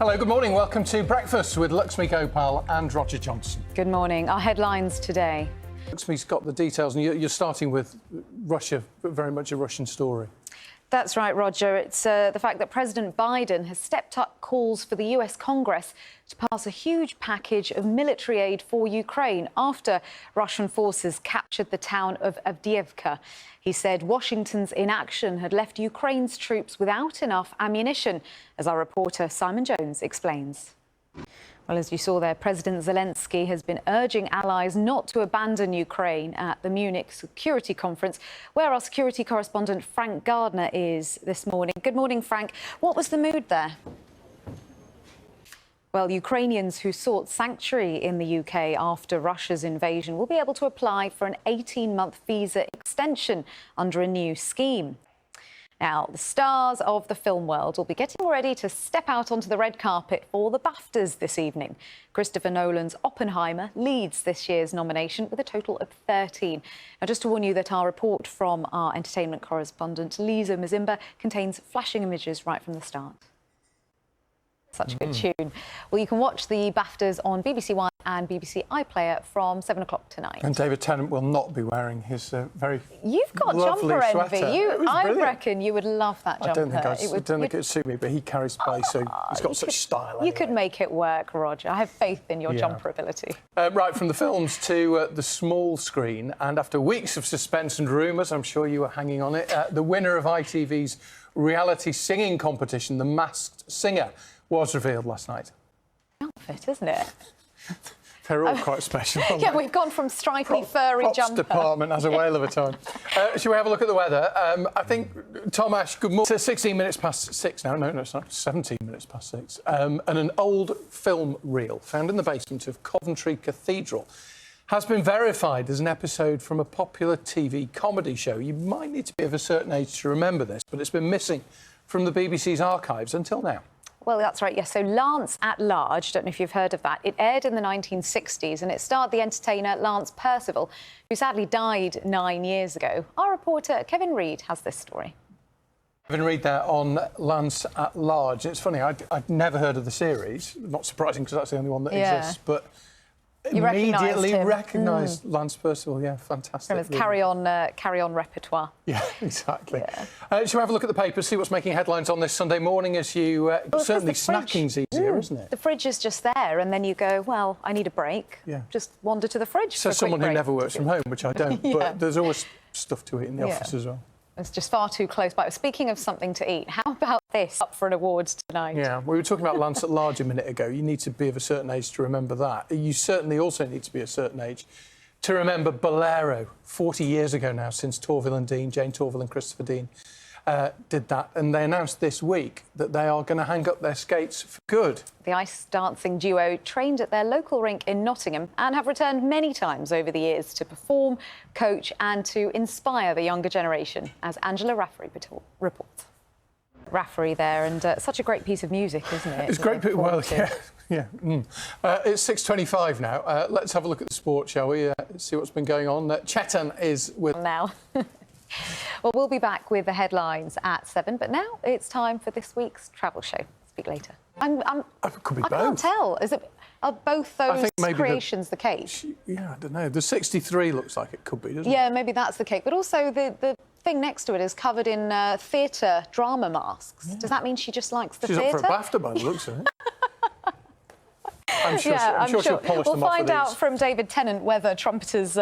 Hello, good morning. Welcome to Breakfast with Luxmy Gopal and Roger Johnson. Good morning. Our headlines today. Luxmy's got the details, and you're starting with Russia, very much a Russian story. That's right, Roger. It's the fact that President Biden has stepped up calls for the US Congress to pass a huge package of military aid for Ukraine after Russian forces captured the town of Avdiivka. He said Washington's inaction had left Ukraine's troops without enough ammunition, as our reporter Simon Jones explains. Well, as you saw there, President Zelensky has been urging allies not to abandon Ukraine at the Munich Security Conference, where our security correspondent Frank Gardner is this morning. Good morning, Frank. What was the mood there? Well, Ukrainians who sought sanctuary in the UK after Russia's invasion will be able to apply for an 18-month visa extension under a new scheme. Now, the stars of the film world will be getting ready to step out onto the red carpet for the BAFTAs this evening. Christopher Nolan's Oppenheimer leads this year's nomination with a total of 13. Now, just to warn you that our report from our entertainment correspondent Lisa Mazimba contains flashing images right from the start. Such a good tune. Well, you can watch the BAFTAs on BBC One and BBC iPlayer from 7 o'clock tonight. And David Tennant will not be wearing his very You've got lovely jumper envy. sweater. I reckon you would love that jumper. I don't think it'd suit me, but he carries space, so he's got such style. Anyway. You could make it work, Roger. I have faith in your jumper ability. Right, from the films to the small screen, and after weeks of suspense and rumours, I'm sure you were hanging on it, the winner of ITV's reality singing competition, The Masked Singer, was revealed last night. Outfit, isn't it? They're all quite special. Yeah, we've gone from stripy, furry jumper. Department has a whale of a time. Shall we have a look at the weather? I think, Tom Ash, good morning. It's 16 minutes past 6 now. No, it's not. 17 minutes past 6. And an old film reel found in the basement of Coventry Cathedral has been verified as an episode from a popular TV comedy show. You might need to be of a certain age to remember this, but it's been missing from the BBC's archives until now. Well, that's right, yes. So Lance at Large, don't know if you've heard of that. It aired in the 1960s and it starred the entertainer Lance Percival, who sadly died 9 years ago. Our reporter Kevin Reid has this story. Kevin Reid there on Lance at Large. It's funny, I'd never heard of the series. Not surprising because that's the only one that exists, but you immediately recognised Lance Percival. Yeah, fantastic. From his carry on repertoire. Yeah, exactly. Yeah. Shall we have a look at the papers, see what's making headlines on this Sunday morning as you... certainly snacking's easier, isn't it? The fridge is just there, and then you go, well, I need a break. Yeah. Just wander to the fridge So someone who never works from home, which I don't, but there's always stuff to eat in the office as well. It's just far too close by. Speaking of something to eat, how about this up for an award tonight? Yeah, we were talking about Lance at Large a minute ago. You need to be of a certain age to remember that. You certainly also need to be a certain age to remember Bolero, 40 years ago now, since Torvill and Dean, Jane Torvill and Christopher Dean, did that. And they announced this week that they are going to hang up their skates for good. The ice dancing duo trained at their local rink in Nottingham and have returned many times over the years to perform, coach and to inspire the younger generation, as Angela Rafferty reports. Rafferty there, and such a great piece of music, isn't it? It's great. Well, yeah. It's 6:25 now. Let's have a look at the sport, shall we? See what's been going on. Chetan is with... Now. Well, we'll be back with the headlines at 7, but now it's time for this week's travel show. Speak later. Could be both. I can't tell. Are both those creations the cake? Yeah, I don't know. The 63 looks like it could be, doesn't it? Yeah, maybe that's the cake. But also the thing next to it is covered in theatre drama masks. Yeah. Does that mean she just likes the theatre? She's up for a BAFTA by the looks of it. I'm sure she'll polish them off. We'll find out from David Tennant whether trumpeters